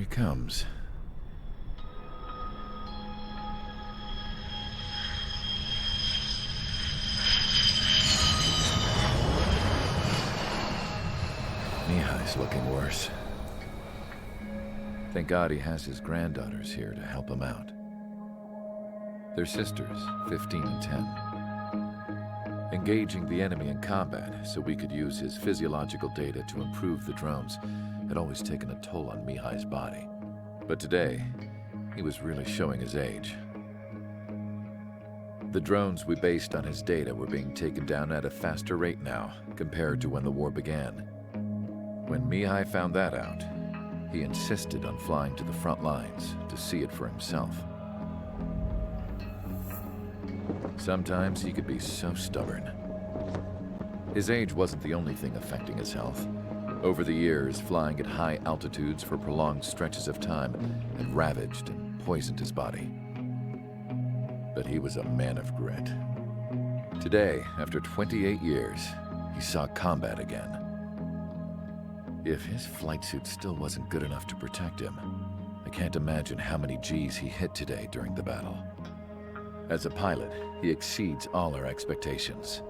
he comes. Mihai's looking worse. Thank God he has his granddaughters here to help him out. They're sisters, 15 and 10. Engaging the enemy in combat so we could use his physiological data to improve the drones had always taken a toll on Mihai's body. But today, he was really showing his age. The drones we based on his data were being taken down at a faster rate now compared to when the war began. When Mihai found that out, he insisted on flying to the front lines to see it for himself. Sometimes he could be so stubborn. His age wasn't the only thing affecting his health. Over the years, flying at high altitudes for prolonged stretches of time had ravaged and poisoned his body. But he was a man of grit. Today, after 28 years, he saw combat again. If his flight suit still wasn't good enough to protect him, I can't imagine how many G's he hit today during the battle. As a pilot, he exceeds all our expectations.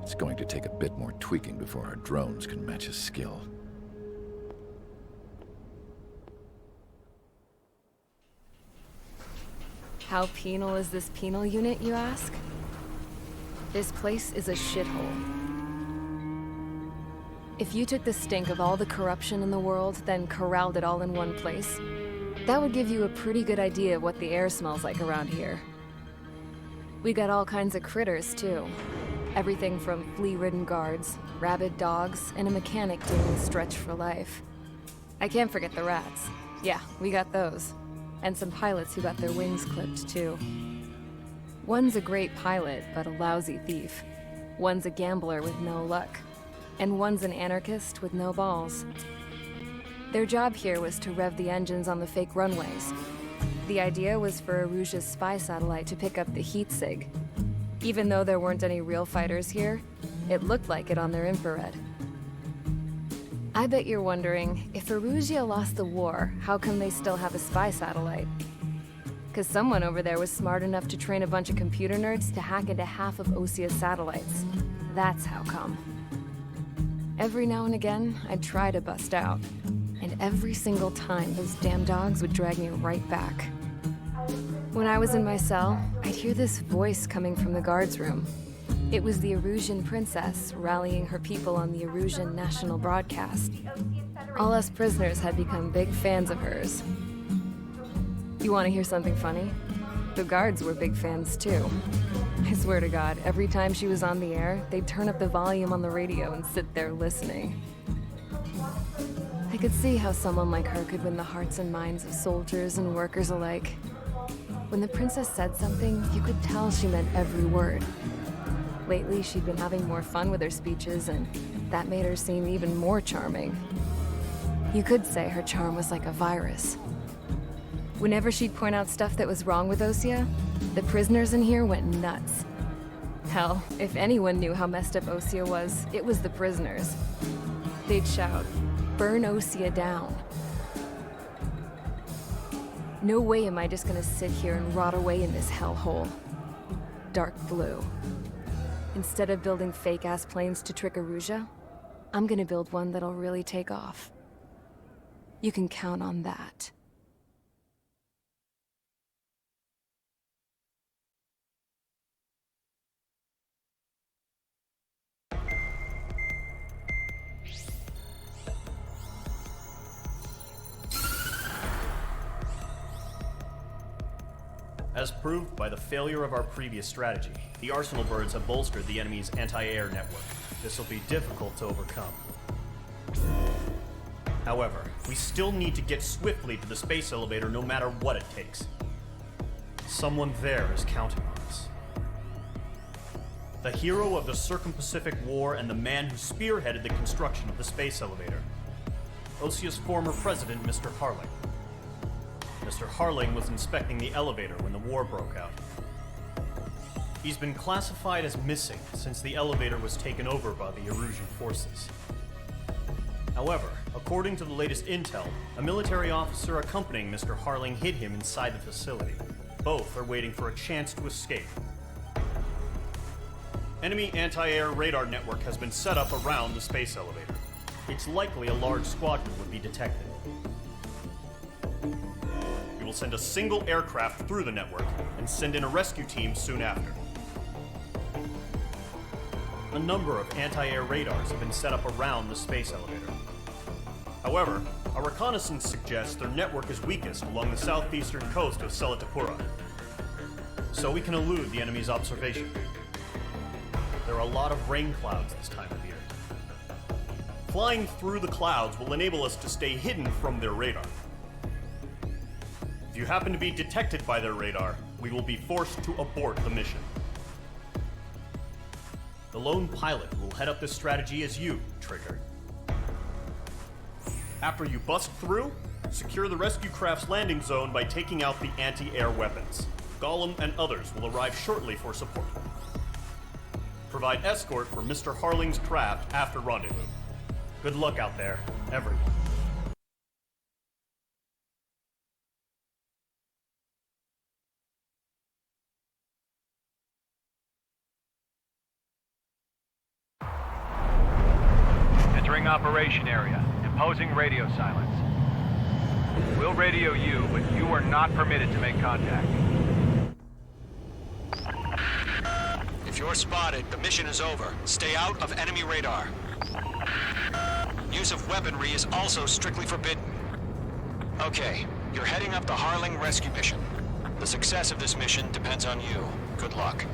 It's going to take a bit more tweaking before our drones can match his skill. How penal is this penal unit, you ask? This place is a shithole. If you took the stink of all the corruption in the world, then corralled it all in one place, that would give you a pretty good idea of what the air smells like around here. We got all kinds of critters, too. Everything from flea-ridden guards, rabid dogs, and a mechanic doing stretch for life. I can't forget the rats. Yeah, we got those. And some pilots who got their wings clipped, too. One's a great pilot, but a lousy thief. One's a gambler with no luck. And one's an anarchist with no balls. Their job here was to rev the engines on the fake runways. The idea was for Aruja's spy satellite to pick up the heat sig. Even though there weren't any real fighters here, it looked like it on their infrared. I bet you're wondering, if Aruja lost the war, how come they still have a spy satellite? Because someone over there was smart enough to train a bunch of computer nerds to hack into half of Osia's satellites. That's how come. Every now and again, I'd try to bust out. And every single time, those damn dogs would drag me right back. When I was in my cell, I'd hear this voice coming from the guards room. It was the Erusian princess rallying her people on the Erusian national broadcast. All us prisoners had become big fans of hers. You want to hear something funny? The guards were big fans too. I swear to God, every time she was on the air, they'd turn up the volume on the radio and sit there listening. I could see how someone like her could win the hearts and minds of soldiers and workers alike. When the princess said something, you could tell she meant every word. Lately, she'd been having more fun with her speeches, and that made her seem even more charming. You could say her charm was like a virus. Whenever she'd point out stuff that was wrong with Osia, the prisoners in here went nuts. Hell, if anyone knew how messed up Osia was, it was the prisoners. They'd shout, "Burn Osia down." No way am I just gonna sit here and rot away in this hellhole. Dark blue. Instead of building fake-ass planes to trick Aruja, I'm gonna build one that'll really take off. You can count on that. As proved by the failure of our previous strategy, the Arsenal birds have bolstered the enemy's anti-air network. This will be difficult to overcome. However, we still need to get swiftly to the space elevator no matter what it takes. Someone there is counting on us. The hero of the Circum-Pacific War and the man who spearheaded the construction of the space elevator. Osia's former president, Mr. Harling. Mr. Harling was inspecting the elevator when the war broke out. He's been classified as missing since the elevator was taken over by the Erusian forces. However, according to the latest intel, a military officer accompanying Mr. Harling hid him inside the facility. Both are waiting for a chance to escape. Enemy anti-air radar network has been set up around the space elevator. It's likely a large squadron would be detected. We will send a single aircraft through the network and send in a rescue team soon after. A number of anti-air radars have been set up around the space elevator. However, our reconnaissance suggests their network is weakest along the southeastern coast of Selatapura, so we can elude the enemy's observation. There are a lot of rain clouds this time of year. Flying through the clouds will enable us to stay hidden from their radar. If you happen to be detected by their radar, we will be forced to abort the mission. The lone pilot who will head up this strategy is you, Trigger. After you bust through, secure the rescue craft's landing zone by taking out the anti-air weapons. Gollum and others will arrive shortly for support. Provide escort for Mr. Harling's craft after rendezvous. Good luck out there, everyone. Entering operation area. Imposing radio silence. We'll radio you, but you are not permitted to make contact. If you're spotted, the mission is over. Stay out of enemy radar. Use of weaponry is also strictly forbidden. Okay, you're heading up the Harling rescue mission. The success of this mission depends on you. Good luck.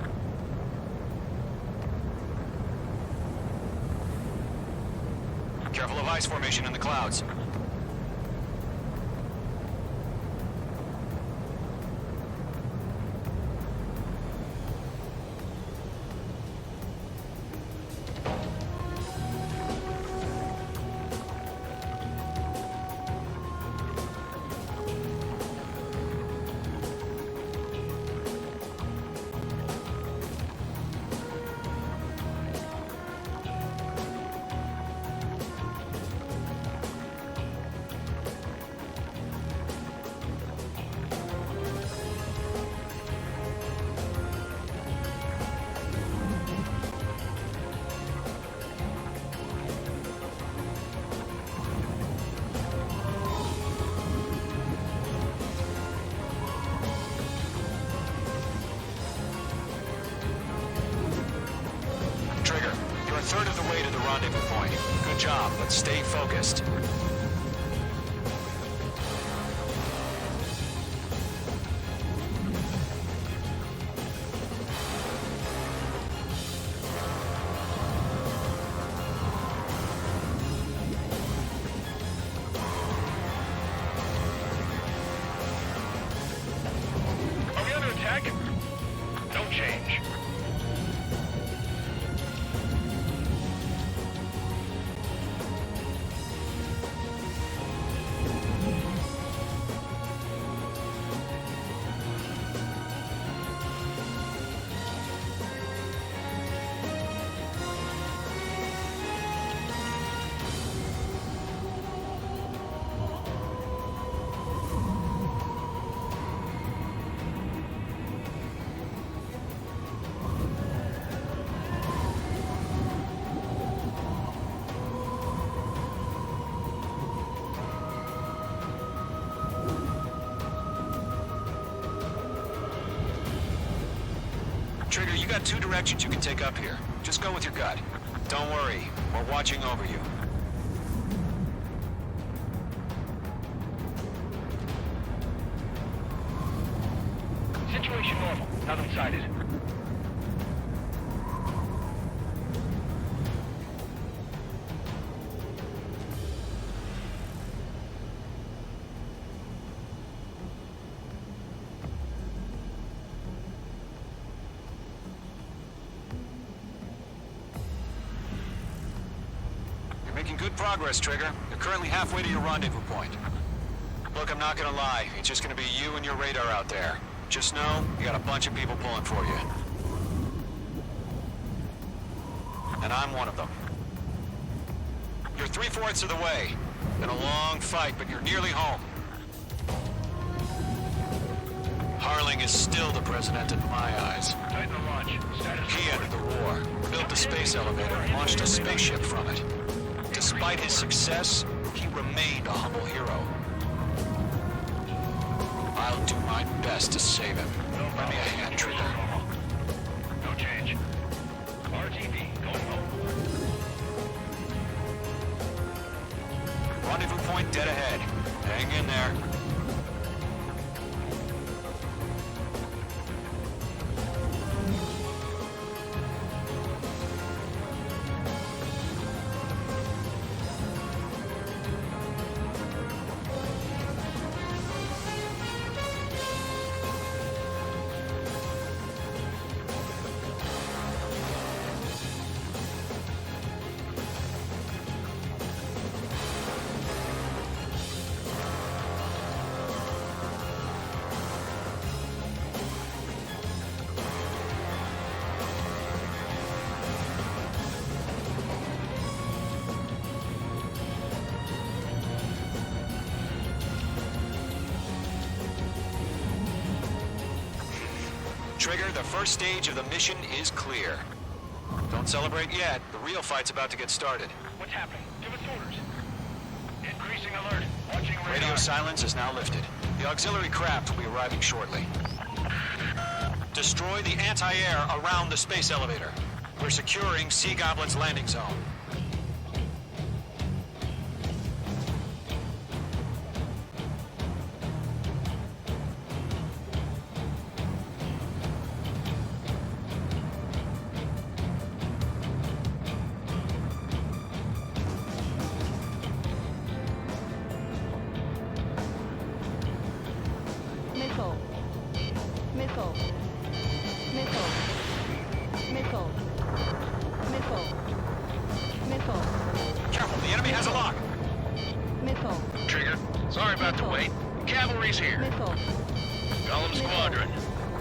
Careful of ice formation in the clouds. You're a third of the way to the rendezvous point. Good job, but stay focused. Are we under attack? Don't change. Trigger, you got two directions you can take up here. Just go with your gut. Don't worry, we're watching over you. Situation normal. Nothing sighted. Making good progress, Trigger. You're currently halfway to your rendezvous point. Look, I'm not gonna lie. It's just gonna be you and your radar out there. Just know, you got a bunch of people pulling for you. And I'm one of them. You're 3/4 of the way. Been a long fight, but you're nearly home. Harling is still the president in my eyes. Tighten the launch. Status He ended the war, built the space elevator, and launched a spaceship from it. Despite his success, he remained a humble hero. I'll do my best to save him. Lend me a hand, Trigger. No change. RTV, going home. Rendezvous point dead ahead. Hang in there. Trigger, the first stage of the mission is clear. Don't celebrate yet. The real fight's about to get started. What's happening? Give us orders. Increasing alert. Watching radar. Radio silence is now lifted. The auxiliary craft will be arriving shortly. Destroy the anti-air around the space elevator. We're securing Sea Goblin's landing zone. Missile. Missile. Missile. Missile. Missile. Missile. Careful, the enemy has a lock. Missile. Trigger, sorry about the wait. Cavalry's here. Missile. Golem Squadron.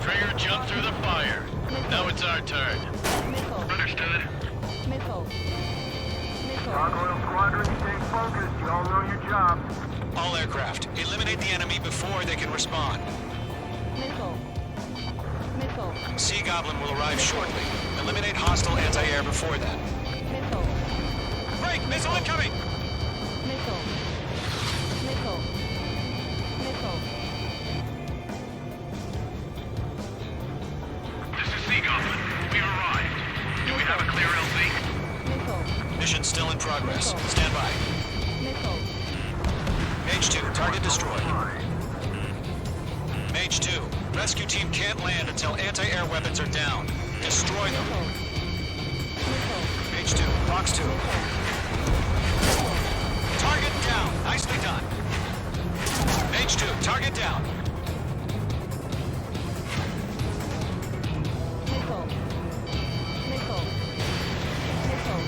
Trigger jumped through the fire. Now it's our turn. Missile. Understood. Missile. Missile. Gargoyle Squadron, stay focused. You all know your job. All aircraft, eliminate the enemy before they can respond. Missile. Missile. Sea Goblin will arrive shortly. Eliminate hostile anti-air before then. Missile. Break! Missile incoming! Missile. Missile. Missile. This is Sea Goblin. We've arrived. Do we have a clear LZ? Missile. Mission still in progress. Stand by. Missile. Mage 2, target destroyed. Mage 2, rescue team can't land until anti-air weapons are down. Destroy them. Missile. Mage 2, Box 2. Target down. Nicely done. Mage 2, target down. Missile. Missile. Missile.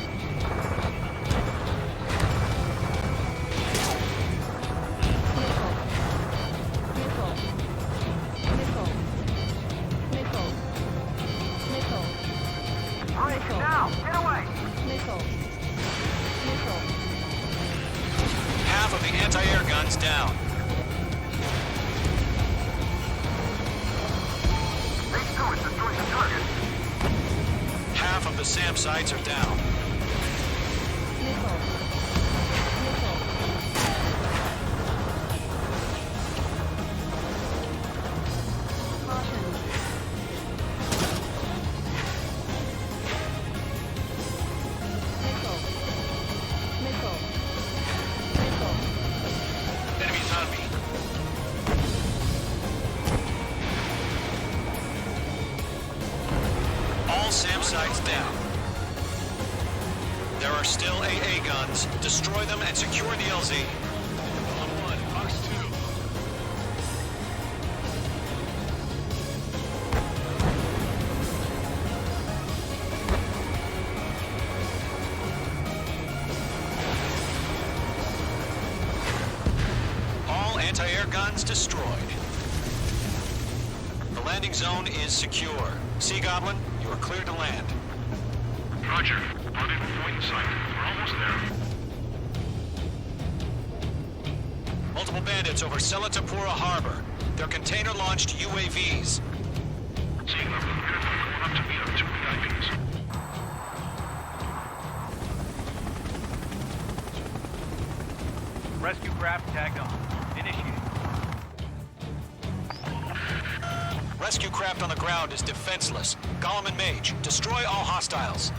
Break now! Get away! Missile. Missile. Half of the anti-air guns down. Mage 2 is destroying the target. Half of the SAM sites are down. Missile. Missile. Caution. Missile. Missile. Missile. Enemies on me. All SAM sites down. There are still AA guns. Destroy them and secure the LZ. On 1, Box 2. All anti-air guns destroyed. The landing zone is secure. Sea Goblin, you are cleared to land. Roger. Rendezvous point in sight. We're almost there. bandits over Selatapura Harbor. They're container-launched UAVs. Rescue craft tagged on. Initiating. Rescue craft on the ground is defenseless. Gollum and Mage, destroy all hostiles.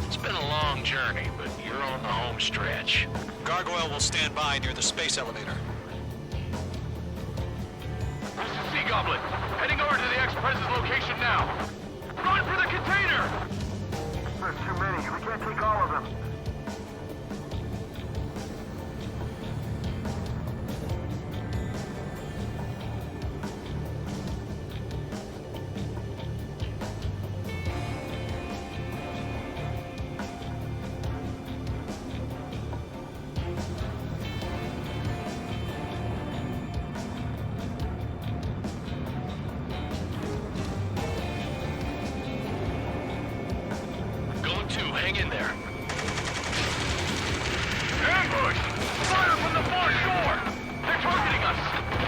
It's been a long journey, but you're on the home stretch. Gargoyle will stand by near the space elevator. This is Sea Goblin. Heading over to the Express's location now. Run for the container! There's too many. We can't take all of them. Hang in there. Ambush! Fire from the far shore! They're targeting us!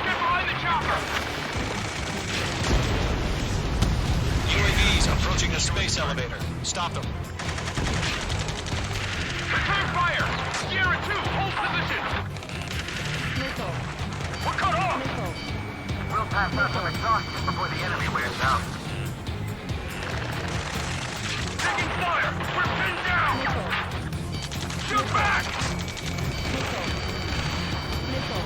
Get behind the chopper! UAVs approaching the space elevator. Stop them. Return fire! Sierra 2, hold position! Missile. We're cut off! Missile. We'll pass out some exhaustion before the enemy wears out. Taking fire! We're pinned down! Missile. Shoot back! Missile. Missile.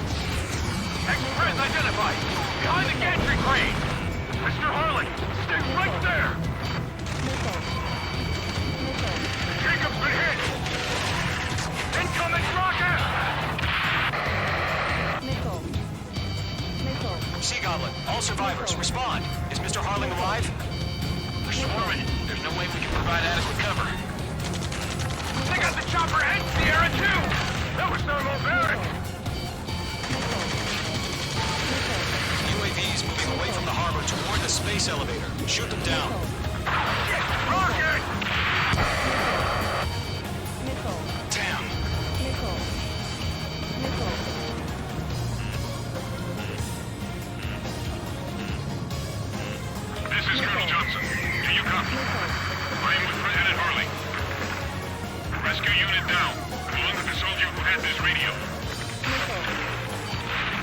Express identified! Behind the gantry crane! Mr. Harlan, stay right there! Missile. Missile. Jacob's been hit! Incoming rocket! Missile. Missile. Sea Goblin, all survivors, respond. Is Mr. Harling alive? We're swarming. There's no way we can provide adequate cover. They got the chopper and Sierra too! That was no Maverick! UAVs moving away from the harbor toward the space elevator. Shoot them down. Shit! Rocket! Missile. Damn. Missile. Missile. This is Colonel Johnson. Do you copy? I am with President Harley. Rescue unit down. Along with the soldier who had this radio. Missile.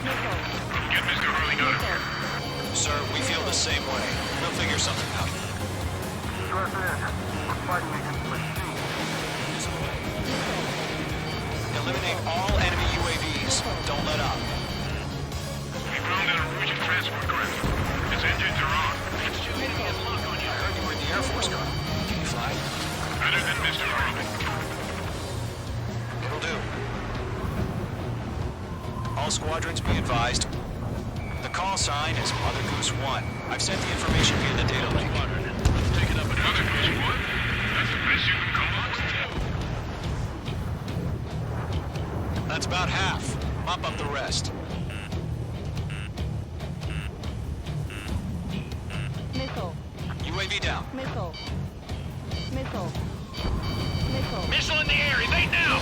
Missile. Get Mr. Harley out of here. Sir, we feel the same way. We'll figure something out. Stress in. We're fighting against machines. Eliminate all enemy UAVs. Don't let up. We found a Norwegian transport craft. Its engines are on. I heard you were in the Air Force, Colonel. Can you fly? Better than Mr. Harley. It'll do. All squadrons be advised. The call sign is Mother Goose 1. I've sent the information via the data link. Let's take it up another Goose 1. That's the best you can come up with. That's about half. Mop up the rest. Missile. UAV down. Missile. Missile. Missile. Missile in the air! Evade now!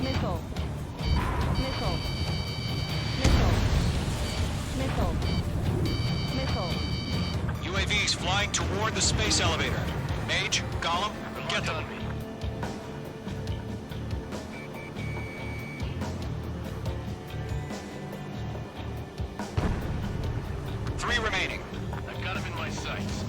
Missile. Missile. Missile. Missile. Missile. UAVs flying toward the space elevator. Mage, Gollum, get them. Three remaining. I've got him in my sights.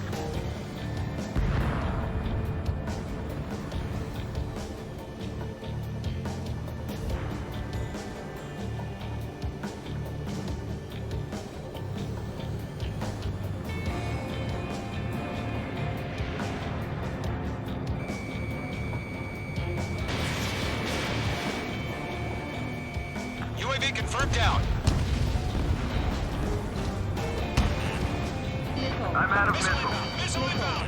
UAV confirmed down. Missile. I'm out of Missile missiles. inbound. Missile inbound.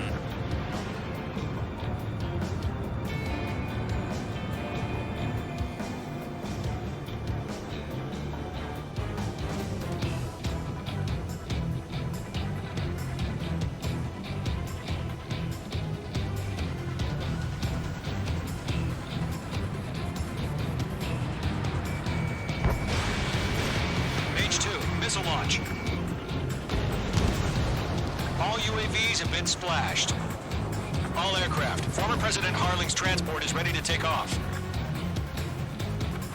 missile launch. All UAVs have been splashed. All aircraft, former President Harling's transport is ready to take off.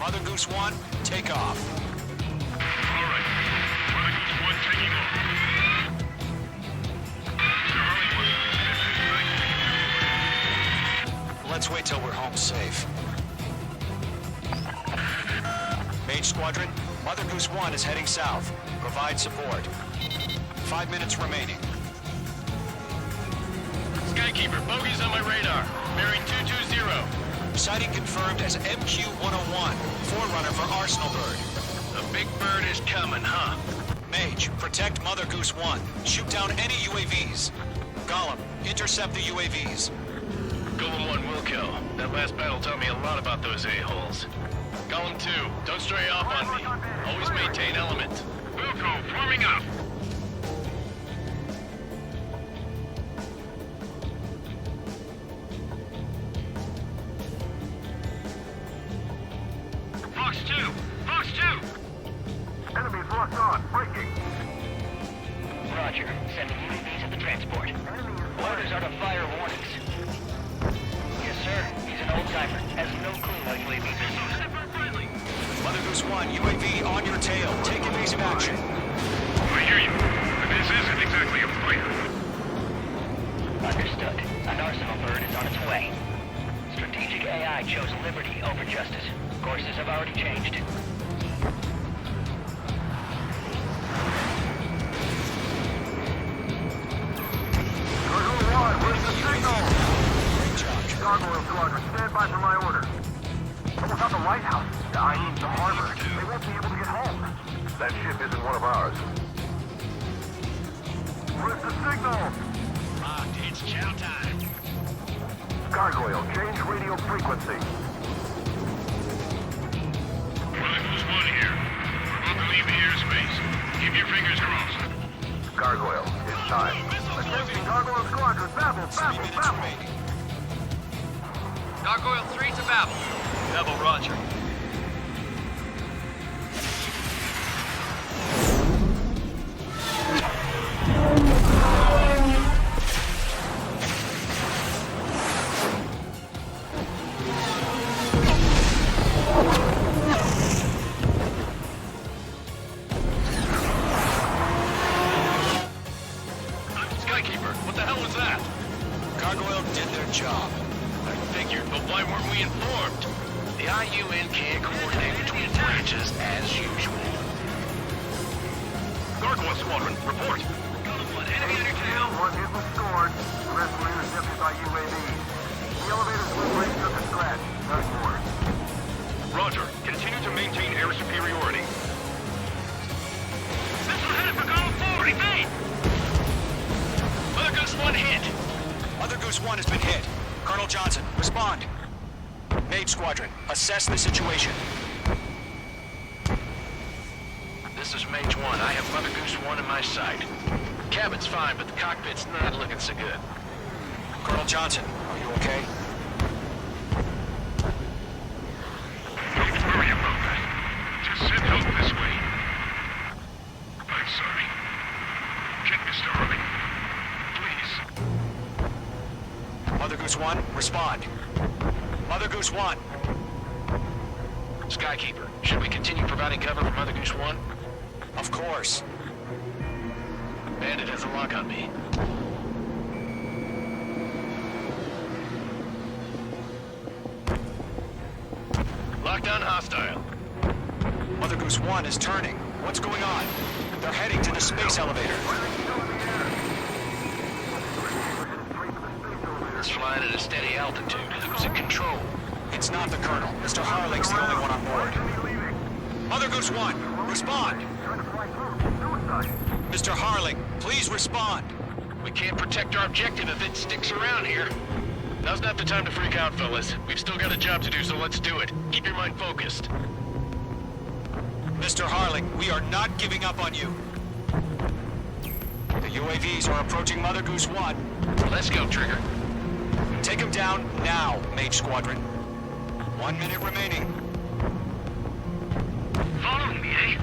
Mother Goose 1, take off. All right. Mother Goose 1 taking off. Mr. Harling, Let's wait till we're home safe. Mage Squadron, Mother Goose 1 is heading south. Provide support. 5 minutes remaining. Skykeeper, bogeys on my radar. Bearing 220. Sighting confirmed as MQ-101, forerunner for Arsenal Bird. The big bird is coming, huh? Mage, protect Mother Goose 1. Shoot down any UAVs. Gollum, intercept the UAVs. Golem 1 will kill. That last battle taught me a lot about those a-holes. Golem 2, don't stray off on me. Always maintain element. Wilco, forming up. Fox 2! Fox 2! Enemies locked on. Breaking. Roger. Sending UAVs at the transport. Orders are to fire warnings. Yes, sir. He's an old-timer. Has no clue how UAVs are used. Mother Goose 1, UAV on your tail. Take evasive action. I hear you. But this isn't exactly a fighter. Understood. An Arsenal bird is on its way. Strategic AI chose liberty over justice. Courses have already changed. Gargoyle 1, where's the signal? Great job, Trevor. Gargoyle Squadron, stand by for my order. Almost on the lighthouse. I need the harbor. They won't be able to get home. That ship isn't one of ours. Where's the signal? Locked. It's chow time. Gargoyle, change radio frequency. Mother Goose 1 here. We're about to leave the airspace. Keep your fingers crossed. Gargoyle, it's time. Attention, Gargoyle Squadron, babble, 3 babble, minutes babble. remaining. Gargoyle 3 to Babel. Double Roger. Skykeeper, what the hell was that? Gargoyle did their job. I figured, but why weren't we informed? The IUN can't coordinate between branches as usual. Gargoyle Squadron, report. Enemy under tail. One hit was scored. The rest were intercepted by UAVs. The elevator's wing rate took a scratch. Nothing more. Roger. Continue to maintain air superiority. Missile headed for Golem 4. Evade! Mother Goose 1 hit. Mother Goose 1 has been hit. Colonel Johnson, respond. Mage Squadron, assess the situation. This is Mage 1. I have Mother Goose 1 in my sight. Cabin's fine, but the cockpit's not looking so good. Colonel Johnson, are you okay? Don't worry about that. Just send help this way. I'm sorry. Get Mr. Harling. Please. Mother Goose 1, respond. Mother Goose 1. Skykeeper, should we continue providing cover for Mother Goose 1? Of course. Bandit has a lock on me. Lockdown hostile. Mother Goose 1 is turning. What's going on? They're heading to the space elevator. It's flying at a steady altitude. Who's in control? It's not the Colonel. Mr. Harling's the only one on board. Mother Goose 1, respond. Mr. Harling, please respond. We can't protect our objective if it sticks around here. Now's not the time to freak out, fellas. We've still got a job to do, so let's do it. Keep your mind focused. Mr. Harling, we are not giving up on you. The UAVs are approaching Mother Goose 1. Let's go, Trigger. Take him down now, Mage Squadron. 1 minute remaining. Following me, eh?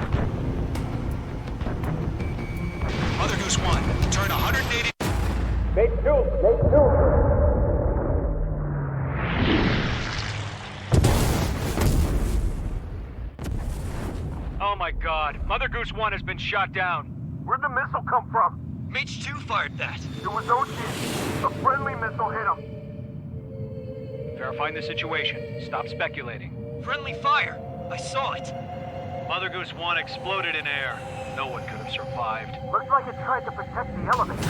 Mother Goose 1, turn 180... Oh my god, Mother Goose 1 has been shot down. Where'd the missile come from? Mage 2 fired that. It was Ocean. A friendly missile hit him. Verifying the situation. Stop speculating. Friendly fire. I saw it. Mother Goose 1 exploded in air. No one could have survived. Looks like it tried to protect the elevator.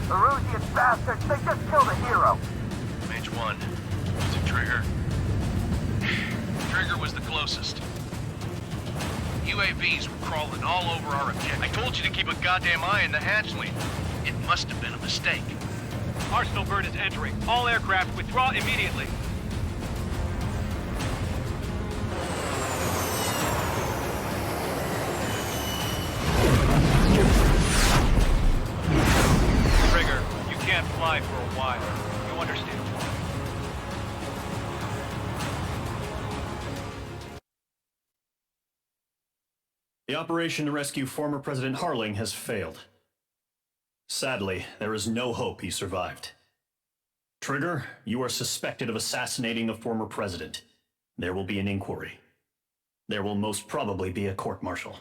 The Erusian bastards, they just killed a hero. Mage 1. Was it Trigger? Trigger was the closest. UAVs were crawling all over our objective. I told you to keep a goddamn eye on the hatchling. It must have been a mistake. Arsenal bird is entering. All aircraft withdraw immediately. Trigger, you can't fly for a while. You understand? The operation to rescue former President Harling has failed. Sadly, there is no hope he survived. Trigger, you are suspected of assassinating a former president. There will be an inquiry. There will most probably be a court-martial.